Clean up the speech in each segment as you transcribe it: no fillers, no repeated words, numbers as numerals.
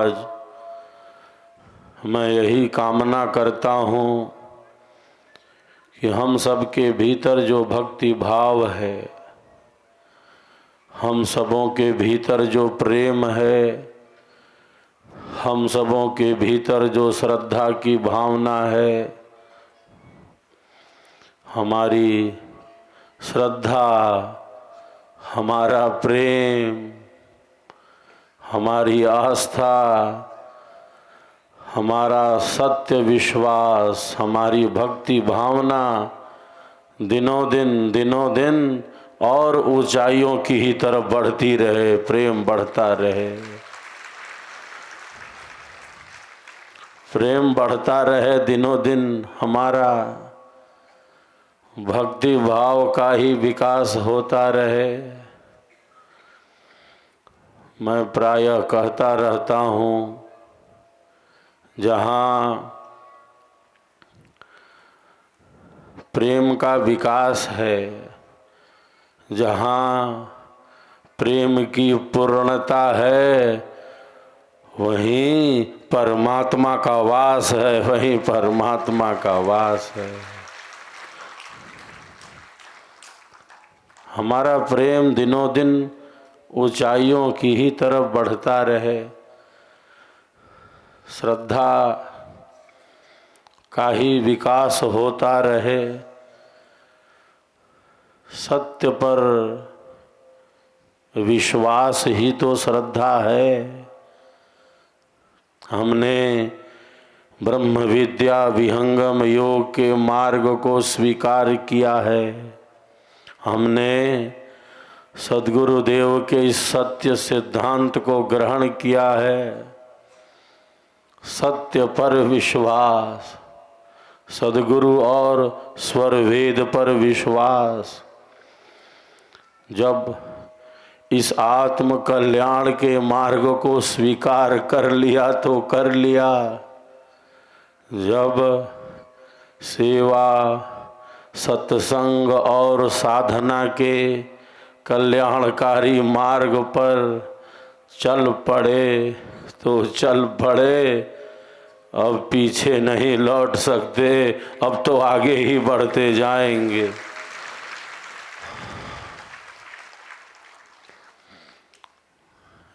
आज मैं यही कामना करता हूँ कि हम सबके भीतर जो भक्ति भाव है, हम सबों के भीतर जो प्रेम है, हम सबों के भीतर जो श्रद्धा की भावना है, हमारी श्रद्धा, हमारा प्रेम, हमारी आस्था, हमारा सत्य विश्वास, हमारी भक्ति भावना दिनों दिन और ऊंचाइयों की ही तरफ बढ़ती रहे, प्रेम बढ़ता रहे, प्रेम बढ़ता रहे, दिनों दिन हमारा भक्ति भाव का ही विकास होता रहे। मैं प्रायः कहता रहता हूँ, जहाँ प्रेम का विकास है, जहाँ प्रेम की पूर्णता है, वहीं परमात्मा का वास है, वहीं परमात्मा का वास है। हमारा प्रेम दिनों दिन ऊंचाइयों की ही तरफ बढ़ता रहे, श्रद्धा का ही विकास होता रहे, सत्य पर विश्वास ही तो श्रद्धा है। हमने ब्रह्म विद्या विहंगम योग के मार्ग को स्वीकार किया है, हमने सद्गुरुदेव के इस सत्य सिद्धांत को ग्रहण किया है। सत्य पर विश्वास, सद्गुरु और स्वर वेद पर विश्वास। जब इस आत्म कल्याण के मार्ग को स्वीकार कर लिया तो कर लिया, जब सेवा, सत्संग और साधना के कल्याणकारी मार्ग पर चल पड़े तो चल पड़े, अब पीछे नहीं लौट सकते, अब तो आगे ही बढ़ते जाएंगे।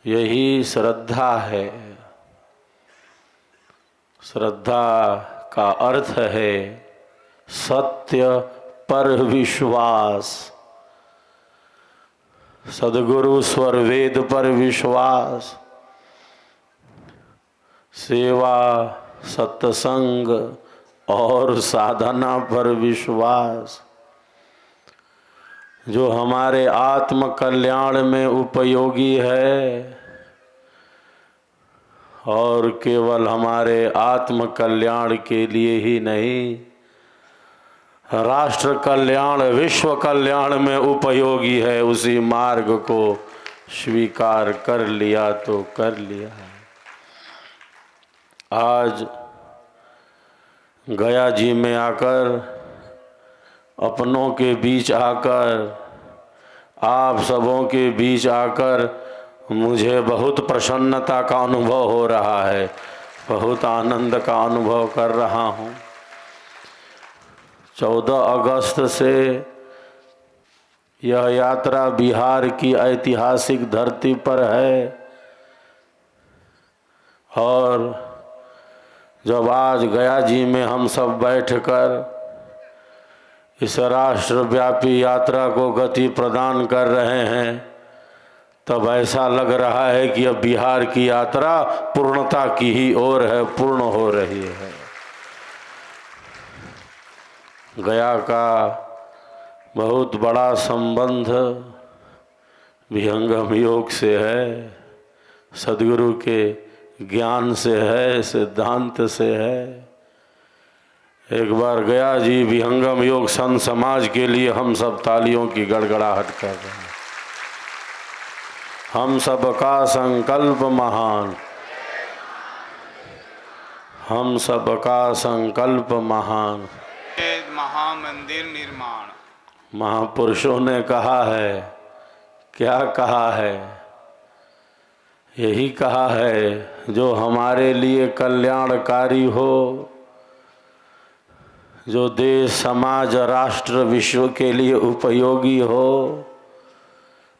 यही श्रद्धा है। श्रद्धा का अर्थ है सत्य पर विश्वास, सद्गुरु स्वर वेद पर विश्वास, सेवा, सत्संग और साधना पर विश्वास, जो हमारे आत्म कल्याण में उपयोगी है और केवल हमारे आत्म कल्याण के लिए ही नहीं, राष्ट्र कल्याण, विश्व कल्याण में उपयोगी है। उसी मार्ग को स्वीकार कर लिया तो कर लिया। आज गया जी में आकर, अपनों के बीच आकर, आप सबों के बीच आकर मुझे बहुत प्रसन्नता का अनुभव हो रहा है, बहुत आनंद का अनुभव कर रहा हूँ। 14 अगस्त से यह यात्रा बिहार की ऐतिहासिक धरती पर है और जब आज गया जी में हम सब बैठकर इस राष्ट्रव्यापी यात्रा को गति प्रदान कर रहे हैं, तब ऐसा लग रहा है कि अब बिहार की यात्रा पूर्णता की ही ओर है, पूर्ण हो रही है। गया का बहुत बड़ा संबंध विहंगम योग से है, सद्गुरु के ज्ञान से है, सिद्धांत से है। एक बार गया जी विहंगम योग संत समाज के लिए हम सब तालियों की गड़गड़ाहट कर रहे हैं। हम सबका संकल्प महान, हम सबका संकल्प महान। महामंदिर निर्माण। महापुरुषों ने कहा है, क्या कहा है? यही कहा है, जो हमारे लिए कल्याणकारी हो, जो देश समाज राष्ट्र विश्व के लिए उपयोगी हो,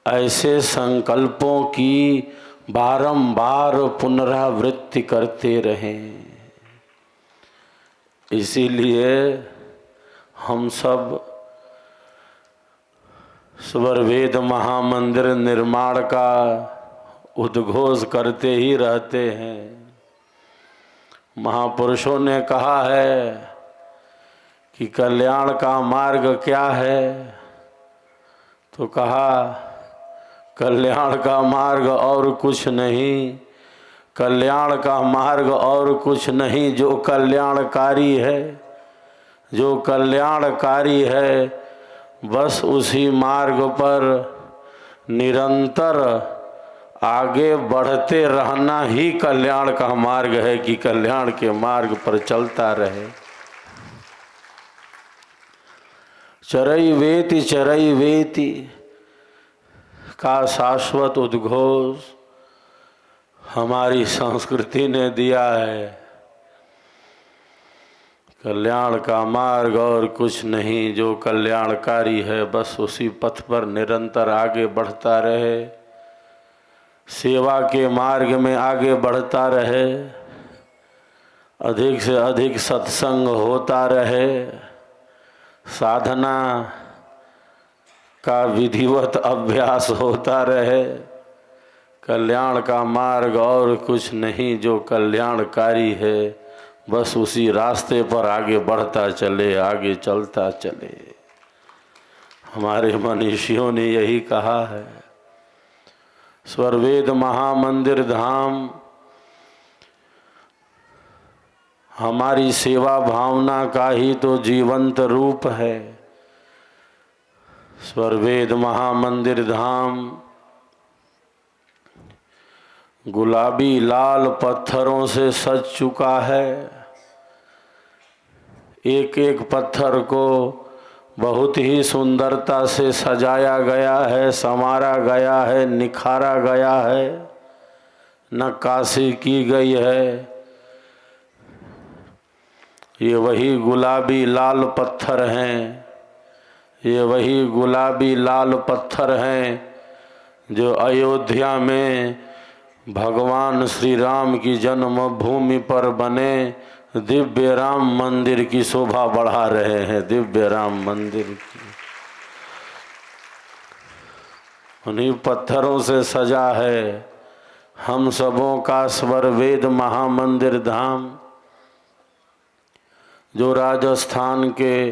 ऐसे संकल्पों की बारंबार पुनरावृत्ति करते रहें। इसीलिए हम सब स्वर वेद महामंदिर निर्माण का उद्घोष करते ही रहते हैं। महापुरुषों ने कहा है कि कल्याण का मार्ग क्या है, तो कहा कल्याण का मार्ग और कुछ नहीं, कल्याण का मार्ग और कुछ नहीं, जो कल्याणकारी है, जो कल्याणकारी है, बस उसी मार्ग पर निरंतर आगे बढ़ते रहना ही कल्याण का मार्ग है कि कल्याण के मार्ग पर चलता रहे। चरई वेति का शाश्वत उद्घोष हमारी संस्कृति ने दिया है। कल्याण का मार्ग और कुछ नहीं, जो कल्याणकारी है, बस उसी पथ पर निरंतर आगे बढ़ता रहे, सेवा के मार्ग में आगे बढ़ता रहे, अधिक से अधिक सत्संग होता रहे, साधना का विधिवत अभ्यास होता रहे। कल्याण का मार्ग और कुछ नहीं, जो कल्याणकारी है, बस उसी रास्ते पर आगे बढ़ता चले, आगे चलता चले। हमारे मनीषियों ने यही कहा है। स्वरवेद महामंदिर धाम हमारी सेवा भावना का ही तो जीवंत रूप है। स्वरवेद महामंदिर धाम गुलाबी लाल पत्थरों से सज चुका है। एक एक पत्थर को बहुत ही सुंदरता से सजाया गया है, संवारा गया है, निखारा गया है, नक्काशी की गई है। ये वही गुलाबी लाल पत्थर हैं, ये वही गुलाबी लाल पत्थर हैं जो अयोध्या में भगवान श्री राम की जन्मभूमि पर बने दिव्य राम मंदिर की शोभा बढ़ा रहे हैं। दिव्य राम मंदिर की उन्हीं पत्थरों से सजा है हम सबों का स्वरवेद महामंदिर धाम, जो राजस्थान के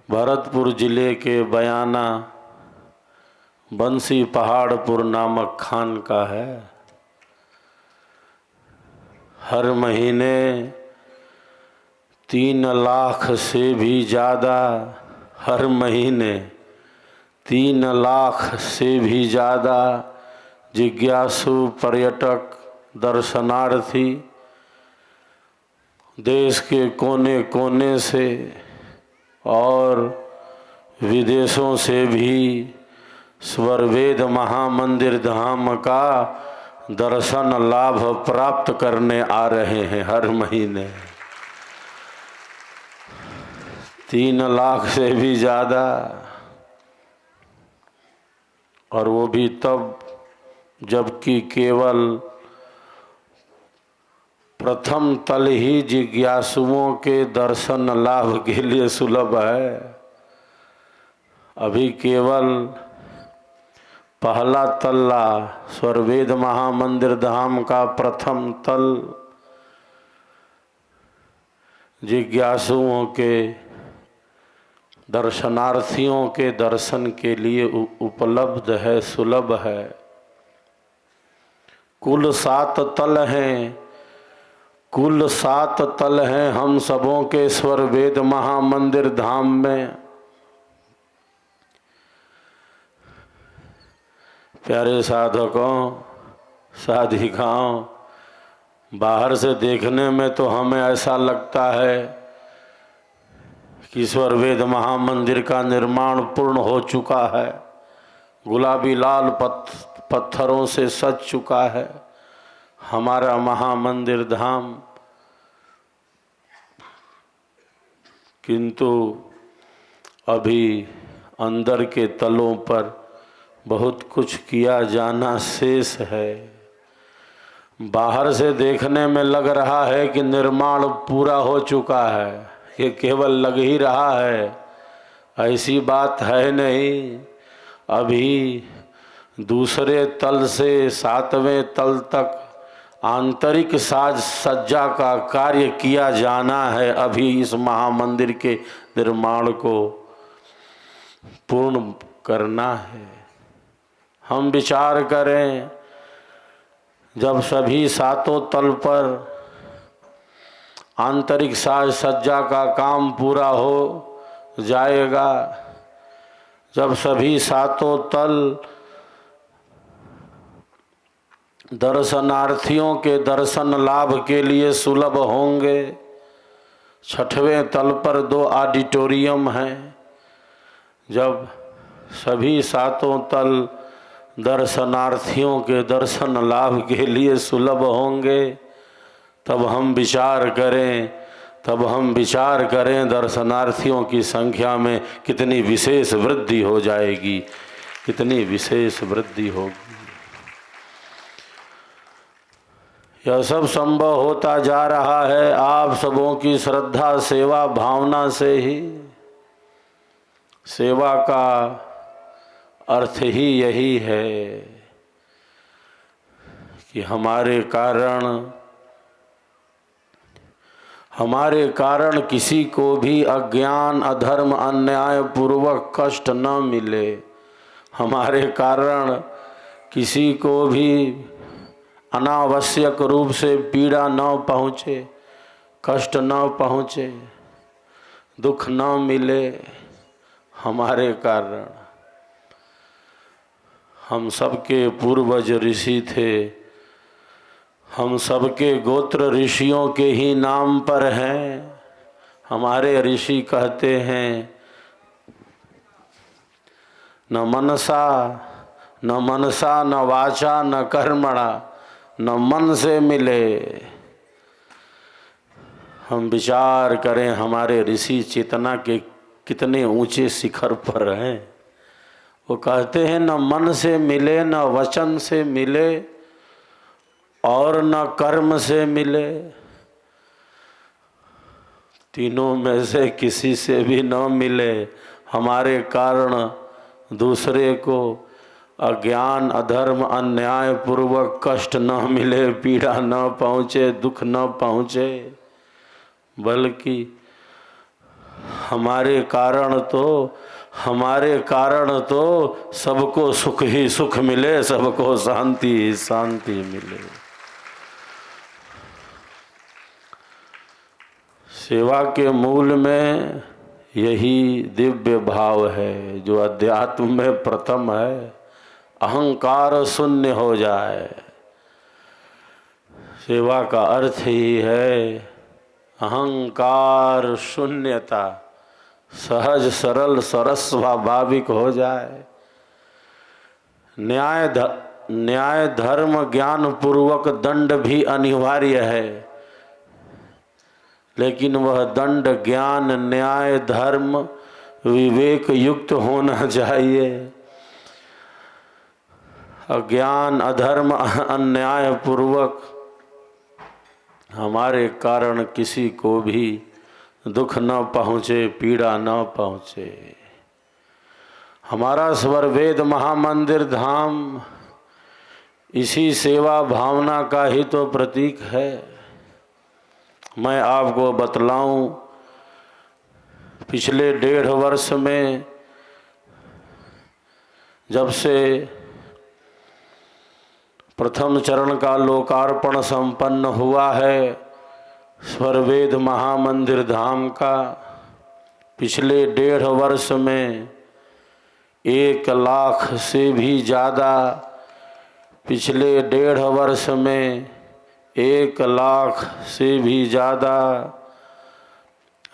भरतपुर जिले के बयाना बंसी पहाड़पुर नामक खान का है। हर महीने 3 लाख से भी ज़्यादा, हर महीने 3 लाख से भी ज़्यादा जिज्ञासु पर्यटक दर्शनार्थी देश के कोने कोने से और विदेशों से भी स्वरवेद महामंदिर धाम का दर्शन लाभ प्राप्त करने आ रहे हैं। हर महीने 3 लाख से भी ज़्यादा, और वो भी तब जबकि केवल प्रथम तल ही जिज्ञासुओं के दर्शन लाभ के लिए सुलभ है। अभी केवल पहला तल्ला स्वरवेद महामंदिर धाम का प्रथम तल जिज्ञासुओं के दर्शनार्थियों के दर्शन के लिए उपलब्ध है, सुलभ है। कुल 7 तल हैं, कुल 7 तल हैं हम सबों के स्वरवेद महामंदिर धाम में। प्यारे साधकों, साधिकाओं, बाहर से देखने में तो हमें ऐसा लगता है कि स्वरवेद महामंदिर का निर्माण पूर्ण हो चुका है, गुलाबी लाल पत्थरों से सज चुका है, हमारा महामंदिर धाम, किंतु अभी अंदर के तलों पर बहुत कुछ किया जाना शेष है। बाहर से देखने में लग रहा है कि निर्माण पूरा हो चुका है, ये केवल लग ही रहा है, ऐसी बात है नहीं। अभी दूसरे तल से 7वें तल तक आंतरिक साज सज्जा का कार्य किया जाना है। अभी इस महामंदिर के निर्माण को पूर्ण करना है। हम विचार करें, जब सभी 7 तल पर आंतरिक साज सज्जा का काम पूरा हो जाएगा, जब सभी 7 तल दर्शनार्थियों के दर्शन लाभ के लिए सुलभ होंगे, 6वें तल पर 2 ऑडिटोरियम हैं, जब सभी 7 तल दर्शनार्थियों के दर्शन लाभ के लिए सुलभ होंगे, तब हम विचार करें दर्शनार्थियों की संख्या में कितनी विशेष वृद्धि हो जाएगी, कितनी विशेष वृद्धि होगी। यह सब संभव होता जा रहा है आप सबों की श्रद्धा सेवा भावना से ही। सेवा का अर्थ ही यही है कि हमारे कारण किसी को भी अज्ञान अधर्म अन्याय पूर्वक कष्ट न मिले, हमारे कारण किसी को भी अनावश्यक रूप से पीड़ा न पहुँचे, कष्ट न पहुँचे, दुख न मिले। हमारे कारण हम सबके पूर्वज ऋषि थे, हम सबके गोत्र ऋषियों के ही नाम पर हैं। हमारे ऋषि कहते हैं, न मनसा न वाचा न कर्मणा, न मन से मिले। हम विचार करें हमारे ऋषि चेतना के कितने ऊंचे शिखर पर हैं। वो कहते हैं, न मन से मिले, न वचन से मिले और न कर्म से मिले, तीनों में से किसी से भी न मिले। हमारे कारण दूसरे को अज्ञान अधर्म अन्याय पूर्वक कष्ट न मिले, पीड़ा न पहुँचे, दुख न पहुँचे, बल्कि हमारे कारण तो सबको सुख ही सुख मिले, सबको शांति ही शांति मिले। सेवा के मूल में यही दिव्य भाव है जो अध्यात्म में प्रथम है। अहंकार शून्य हो जाए। सेवा का अर्थ ही है अहंकार शून्यता, सहज सरल सरस स्वाभाविक हो जाए। न्याय धर्म ज्ञान पूर्वक दंड भी अनिवार्य है, लेकिन वह दंड ज्ञान न्याय धर्म विवेक युक्त होना चाहिए। अज्ञान अधर्म अन्याय पूर्वक हमारे कारण किसी को भी दुख न पहुँचे, पीड़ा न पहुँचे। हमारा स्वर वेद महामंदिर धाम इसी सेवा भावना का ही तो प्रतीक है। मैं आपको बतलाऊं, पिछले 1.5 वर्ष में जब से प्रथम चरण का लोकार्पण संपन्न हुआ है स्वरवेद महामंदिर धाम का, पिछले 1.5 वर्ष में 1 लाख से भी ज़्यादा, पिछले 1.5 वर्ष में 1 लाख से भी ज़्यादा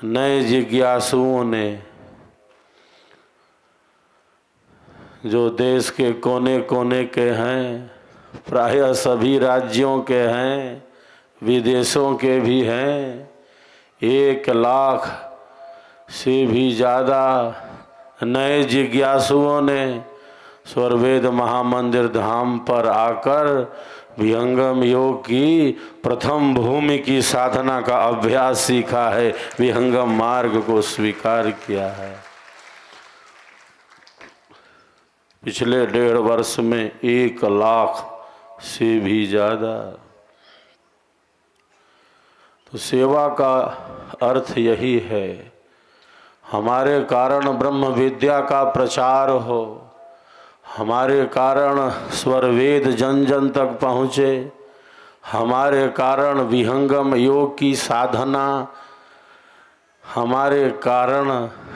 नए जिज्ञासुओं ने, जो देश के कोने कोने के हैं, प्रायः सभी राज्यों के हैं, विदेशों के भी हैं। 1 लाख से भी ज़्यादा नए जिज्ञासुओं ने स्वरवेद महामंदिर धाम पर आकर विहंगम योग की प्रथम भूमि की साधना का अभ्यास सीखा है, विहंगम मार्ग को स्वीकार किया है। पिछले 1.5 वर्ष में 1 लाख से भी ज़्यादा। तो सेवा का अर्थ यही है, हमारे कारण ब्रह्म विद्या का प्रचार हो, हमारे कारण स्वरवेद जन जन तक पहुँचे, हमारे कारण विहंगम योग की साधना, हमारे कारण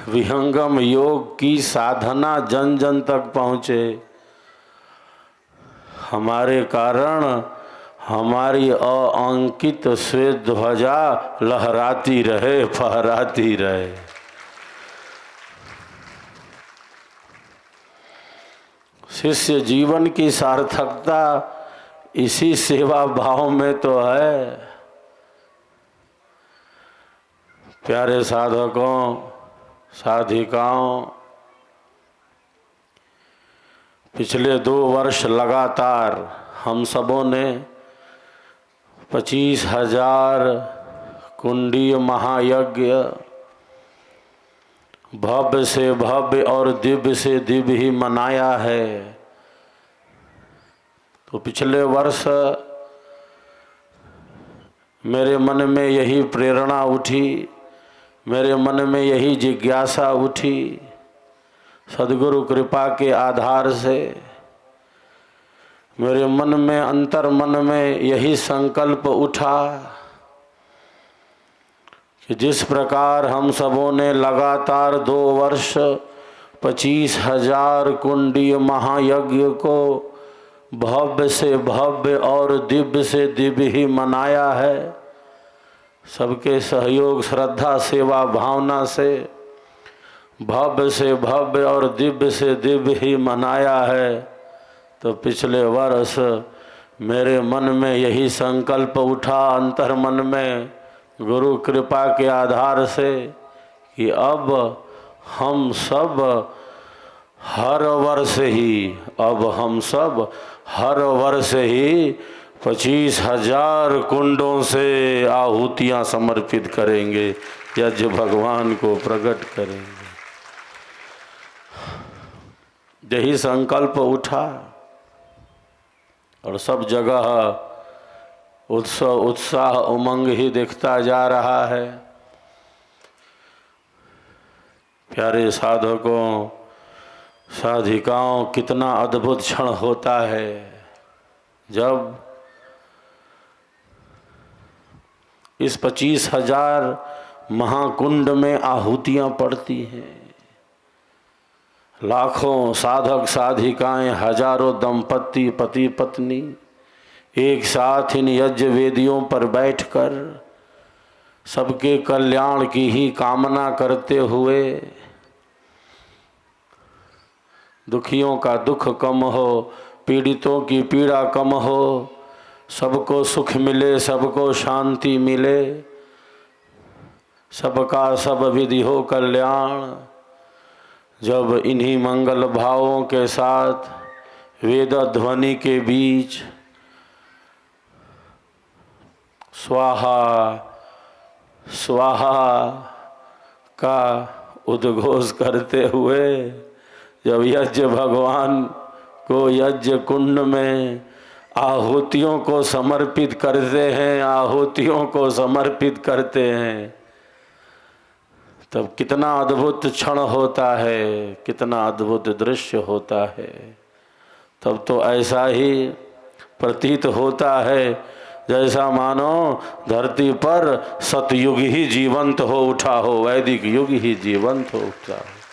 विहंगम योग की साधना जन जन तक पहुँचे, हमारे कारण हमारी अअंकित श्वेत ध्वजा लहराती रहे, फहराती रहे। शिष्य जीवन की सार्थकता इसी सेवा भाव में तो है। प्यारे साधकों, साधिकाओं, पिछले 2 वर्ष लगातार हम सबों ने 25,000 कुंडीय महायज्ञ भव्य से भव्य और दिव्य से दिव्य ही मनाया है। तो पिछले वर्ष मेरे मन में यही प्रेरणा उठी, मेरे मन में यही जिज्ञासा उठी, सद्गुरु कृपा के आधार से मेरे मन में, अंतर मन में यही संकल्प उठा कि जिस प्रकार हम सबों ने लगातार 2 वर्ष 25,000 कुंडीय महायज्ञ को भव्य से भव्य और दिव्य से दिव्य ही मनाया है, सबके सहयोग श्रद्धा सेवा भावना से भव्य से भव्य और दिव्य से दिव्य ही मनाया है, तो पिछले वर्ष मेरे मन में यही संकल्प उठा अंतर मन में गुरु कृपा के आधार से कि अब हम सब हर वर्ष ही 25,000 कुंडों से आहुतियाँ समर्पित करेंगे, यज्ञ भगवान को प्रकट करेंगे। यही संकल्प उठा और सब जगह उत्साह उमंग ही दिखता जा रहा है। प्यारे साधकों, साधिकाओं, कितना अद्भुत क्षण होता है जब इस 25,000 महाकुंड में आहुतियाँ पड़ती हैं। लाखों साधक साधिकाएं, हजारों दंपति पति पत्नी एक साथ इन यज्ञ वेदियों पर बैठकर सबके कल्याण की ही कामना करते हुए, दुखियों का दुख कम हो, पीड़ितों की पीड़ा कम हो, सबको सुख मिले, सबको शांति मिले, सबका सब विधि हो कल्याण। जब इन्हीं मंगल भावों के साथ वेद ध्वनि के बीच स्वाहा स्वाहा का उद्घोष करते हुए जब यज्ञ भगवान को यज्ञ कुंड में आहुतियों को समर्पित करते हैं, आहुतियों को समर्पित करते हैं, तब कितना अद्भुत क्षण होता है, कितना अद्भुत दृश्य होता है। तब तो ऐसा ही प्रतीत होता है जैसा मानो धरती पर सतयुग ही जीवंत हो उठा हो, वैदिक युग ही जीवंत हो उठा हो।